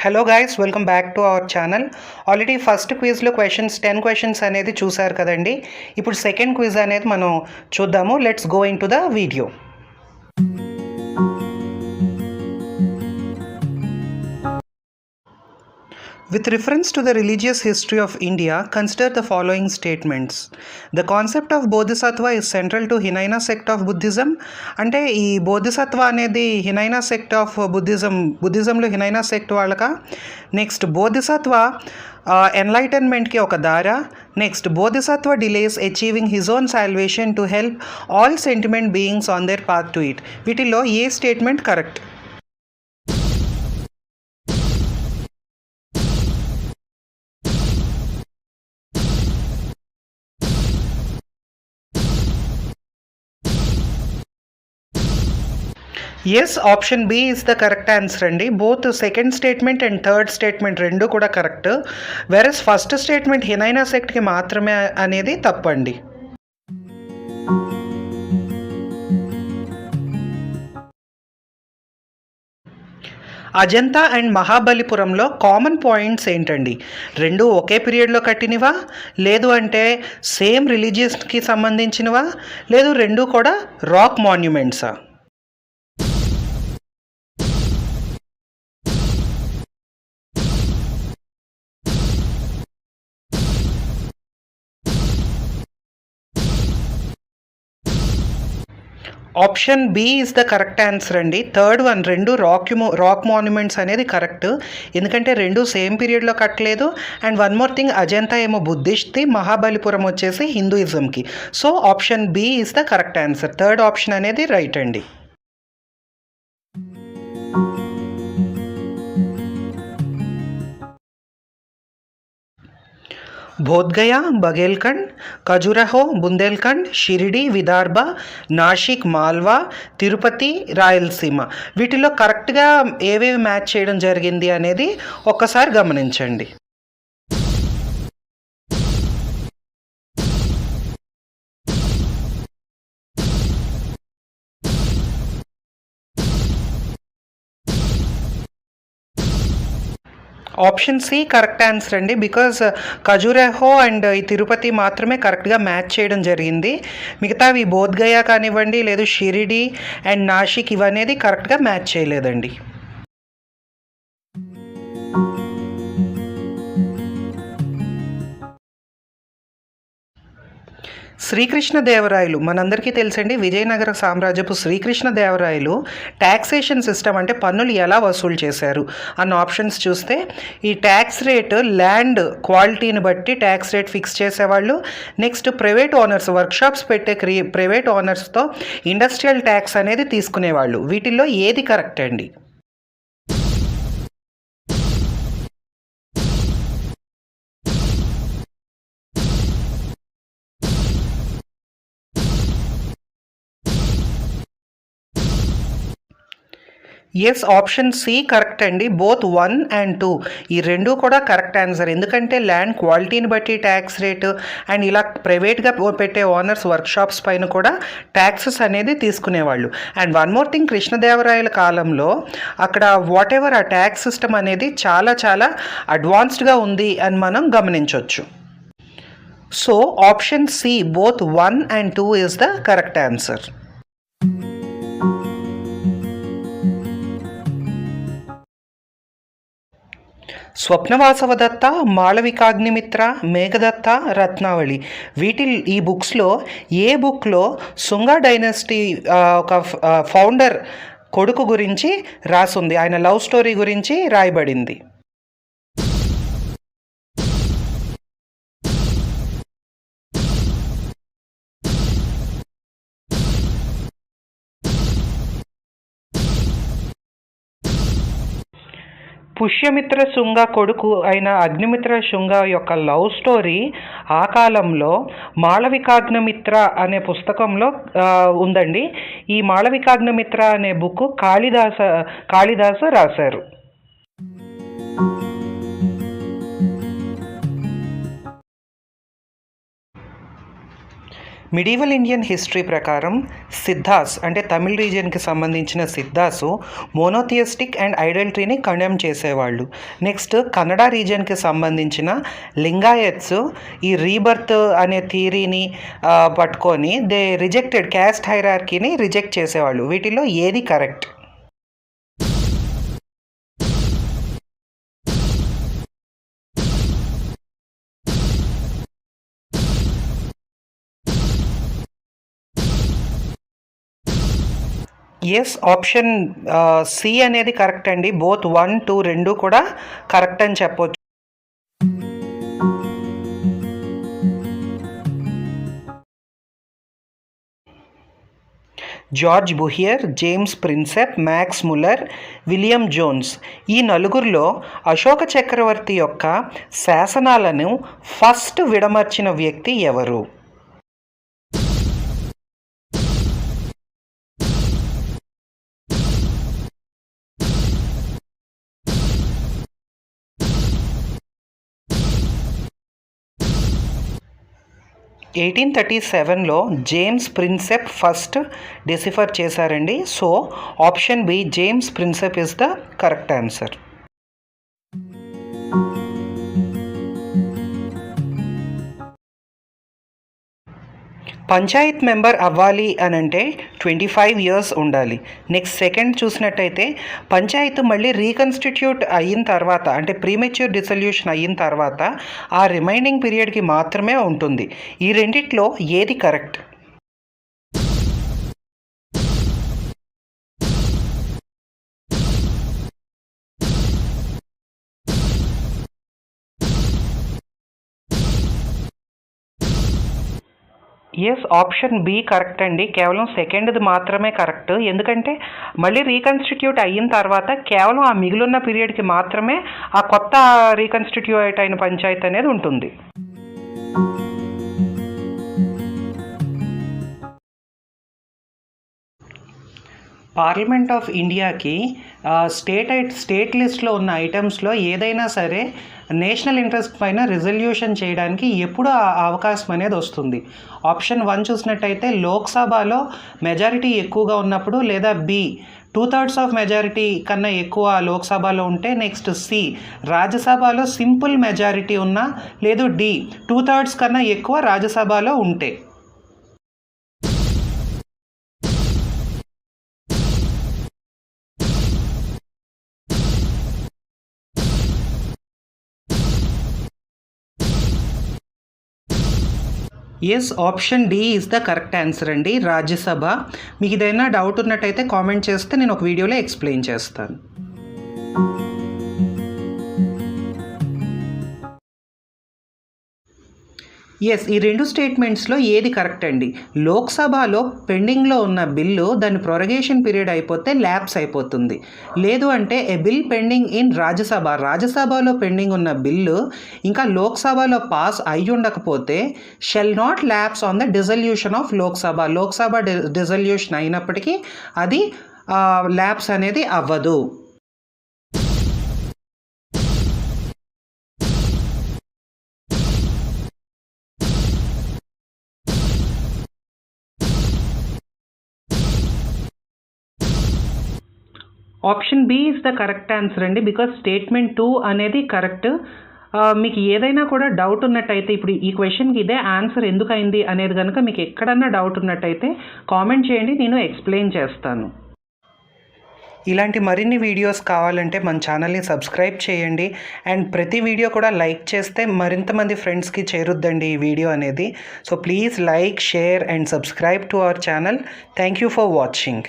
Hello guys, welcome back to our channel. Already first క్విజ్లో questions 10 questions అనేది చూసారు కదండి. ఇప్పుడు సెకండ్ క్విజ్ అనేది మనం చూద్దాము. Let's go into the video. With reference to the religious history of India, consider the following statements. The concept of Bodhisattva is central to Hinaina sect of Buddhism. అంటే ఈ బోధిసత్వ అనేది Hinayana sect of బుద్ధిజంలో Hinayana sect వాళ్ళక. Next Bodhisattva ఎన్లైటన్మెంట్కి ఒక దార. Next Bodhisattva delays achieving his own salvation to help all sentiment beings on their path to it. వీటిల్లో ఏ statement correct? Yes, option B is the correct answer అండి. Both second statement and third statement రెండు కూడా correct. Whereas first statement Hinayana సెక్ట్కి మాత్రమే అనేది తప్పండి. Ajanta and మహాబలిపురంలో కామన్ పాయింట్స్ ఏంటండి? రెండు ఒకే పీరియడ్లో కట్టినవా, లేదు అంటే సేమ్ రిలీజియస్కి సంబంధించినవా, లేదు రెండు కూడా రాక్ మాన్యుమెంట్సా? Option B is the correct answer అండి. థర్డ్ వన్, రెండు రాక్ మాన్యుమెంట్స్ అనేది కరెక్ట్. ఎందుకంటే రెండు సేమ్ పీరియడ్లో కట్టలేదు. And one more thing, Ajanta ఏమో బుద్ధిస్ట్ది, మహాబలిపురం వచ్చేసి హిందూయిజంకి. So option B is the correct answer. Third option అనేది రైట్ అండి. బోధ్గయ, బఘేల్ఖండ్, ఖజురహో, బుందేల్ఖండ్, షిరిడి, విదర్భ, నాసిక్, మాల్వా, తిరుపతి, రాయలసీమ. వీటిలో కరెక్ట్గా ఏవేవి మ్యాచ్ చేయడం జరిగింది అనేది ఒక్కసారి గమనించండి. ఆప్షన్ సి కరెక్ట్ ఆన్సర్ అండి. బికాజ్ ఖజురహో అండ్ ఈ తిరుపతి మాత్రమే కరెక్ట్గా మ్యాచ్ చేయడం జరిగింది. మిగతావి బోధ్గయ కానివ్వండి, లేదు షిరిడి అండ్ నాసిక్ ఇవనేది కరెక్ట్గా మ్యాచ్ చేయలేదండి. శ్రీకృష్ణదేవరాయలు మనందరికీ తెలుసండి. విజయనగర సామ్రాజ్యపు శ్రీకృష్ణదేవరాయలు ట్యాక్సేషన్ సిస్టమ్ అంటే పన్నులు ఎలా వసూలు చేశారు అన్న ఆప్షన్స్ చూస్తే, ఈ ట్యాక్స్ రేట్ ల్యాండ్ క్వాలిటీని బట్టి ట్యాక్స్ రేట్ ఫిక్స్ చేసేవాళ్ళు. నెక్స్ట్ ప్రైవేట్ ఓనర్స్, వర్క్షాప్స్ పెట్టే ప్రైవేట్ ఓనర్స్తో ఇండస్ట్రియల్ ట్యాక్స్ అనేది తీసుకునేవాళ్ళు. వీటిల్లో ఏది కరెక్ట్ అండి? ఎస్, ఆప్షన్ సి కరెక్ట్ అండి. బోత్ 1 and 2 ఈ రెండు కూడా కరెక్ట్ ఆన్సర్. ఎందుకంటే ల్యాండ్ క్వాలిటీని బట్టి ట్యాక్స్ రేటు అండ్ ఇలా ప్రైవేట్గా పెట్టే ఓనర్స్ వర్క్షాప్స్ పైన కూడా ట్యాక్సెస్ అనేది తీసుకునేవాళ్ళు. అండ్ వన్ మోర్ థింగ్, కృష్ణదేవరాయల కాలంలో అక్కడ వాట్ ఎవర్ ఆ ట్యాక్స్ సిస్టమ్ అనేది చాలా చాలా అడ్వాన్స్డ్గా ఉంది అని మనం గమనించవచ్చు. So option C both 1 and 2 is the correct answer. Svapnavasavadatta, Malavikagnimitra, Meghaduta, Ratnavali. ఈ బుక్స్లో ఏ బుక్లో శుంగా డైనస్టీ ఒక ఫౌండర్ కొడుకు గురించి రాసుంది, ఆయన లవ్ స్టోరీ గురించి రాయబడింది? పుష్యమిత్ర శుంగ కొడుకు అయిన అగ్నిమిత్ర శుంగ యొక్క లవ్ స్టోరీ ఆ కాలంలో మాళవికాగ్నిమిత్ర అనే పుస్తకంలో ఉందండి. ఈ మాళవికాగ్నిమిత్ర అనే బుక్ కాళిదాస రాశారు. మిడీవల్ ఇండియన్ హిస్టరీ ప్రకారం సిద్ధాస్ అంటే తమిళ్ రీజియన్కి సంబంధించిన సిద్ధాసు మోనోథియస్టిక్ అండ్ ఐడల్ట్రీని కండెమ్ చేసేవాళ్ళు. నెక్స్ట్ కన్నడ రీజియన్కి సంబంధించిన లింగాయత్స్ ఈ రీబర్త్ అనే థియరీని పట్టుకొని దే రిజెక్టెడ్ క్యాస్ట్ హైరార్కీని రిజెక్ట్ చేసేవాళ్ళు. వీటిలో ఏది కరెక్ట్? ఎస్, ఆప్షన్ సి అనేది కరెక్ట్ అండి. బోత్ 1, 2 రెండు కూడా కరెక్ట్ అని చెప్పొచ్చు. George Buhler, James Prinsep, Max Muller, William Jones ఈ నలుగురిలో అశోక చక్రవర్తి యొక్క శాసనాలను ఫస్ట్ విడమర్చిన వ్యక్తి ఎవరు? 1837లో జేమ్స్ ప్రిన్సెప్ ఫస్ట్ డెసిఫర్ చేశారండి. So option B James Prinsep is the correct answer. Panchayat member అవ్వాలి అని అంటే 25 years ఉండాలి. నెక్స్ట్ సెకండ్ చూసినట్టయితే పంచాయత్ మళ్ళీ రీకన్స్టిట్యూట్ అయిన తర్వాత అంటే ప్రీమెచ్యూర్ డిసల్యూషన్ అయిన తర్వాత ఆ రిమైనింగ్ పీరియడ్కి మాత్రమే ఉంటుంది. ఈ రెండిట్లో ఏది correct? Yes, option B correct అండి. కేవలం సెకండ్ది మాత్రమే కరెక్ట్. ఎందుకంటే మళ్ళీ రీకన్స్టిట్యూట్ అయిన తర్వాత కేవలం ఆ మిగిలిన పీరియడ్కి మాత్రమే ఆ కొత్త రీకన్స్టిట్యూట్ అయిన పంచాయత్ అనేది ఉంటుంది. పార్లమెంట్ ఆఫ్ ఇండియాకి స్టేట్ లిస్ట్లో ఉన్న ఐటమ్స్లో ఏదైనా సరే నేషనల్ ఇంట్రెస్ట్ పైన రిజల్యూషన్ చేయడానికి ఎప్పుడు అవకాశం అనేది వస్తుంది? ఆప్షన్ 1 చూసినట్టయితే లోక్సభలో మెజారిటీ ఎక్కువగా ఉన్నప్పుడు, లేదా బి 2/3 ఆఫ్ మెజారిటీ కన్నా ఎక్కువ లోక్సభలో ఉంటే, నెక్స్ట్ సి రాజ్యసభలో సింపుల్ మెజారిటీ ఉన్నా, లేదు డి 2/3 కన్నా ఎక్కువ రాజ్యసభలో ఉంటే. Yes, option D is the correct answer అండి, రాజ్యసభ. మీకు ఏదైనా డౌట్ ఉన్నట్టయితే కామెంట్ చేస్తే నేను ఒక వీడియోలో ఎక్స్ప్లెయిన్ చేస్తాను. ఎస్, ఈ రెండు స్టేట్మెంట్స్లో ఏది కరెక్ట్ అండి? లోక్సభలో పెండింగ్లో ఉన్న బిల్లు దాని ప్రొరగేషన్ పీరియడ్ అయిపోతే ల్యాప్స్ అయిపోతుంది. లేదు అంటే ఏ బిల్ పెండింగ్ ఇన్ రాజ్యసభలో పెండింగ్ ఉన్న బిల్లు ఇంకా లోక్సభలో పాస్ అయి ఉండకపోతే shall not lapse on the dissolution of Lok Sabha dissolution అయినప్పటికీ అది ల్యాప్స్ అనేది అవ్వదు. Option B is the correct answer అండి, బికాస్ స్టేట్మెంట్ 2 అనేది కరెక్ట్. మీకు ఏదైనా కూడా డౌట్ ఉన్నట్టయితే, ఇప్పుడు ఈ క్వశ్చన్కి ఇదే ఆన్సర్ ఎందుకు అయింది అనేది కనుక మీకు ఎక్కడన్నా డౌట్ ఉన్నట్టయితే కామెంట్ చేయండి, నేను ఎక్స్ప్లెయిన్ చేస్తాను. ఇలాంటి మరిన్ని వీడియోస్ కావాలంటే మన ఛానల్ని సబ్స్క్రైబ్ చేయండి. అండ్ ప్రతి వీడియో కూడా లైక్ చేస్తే మరింత మంది ఫ్రెండ్స్కి చేరుద్దండి ఈ వీడియో అనేది. So please like, share and subscribe to our channel. Thank you for watching.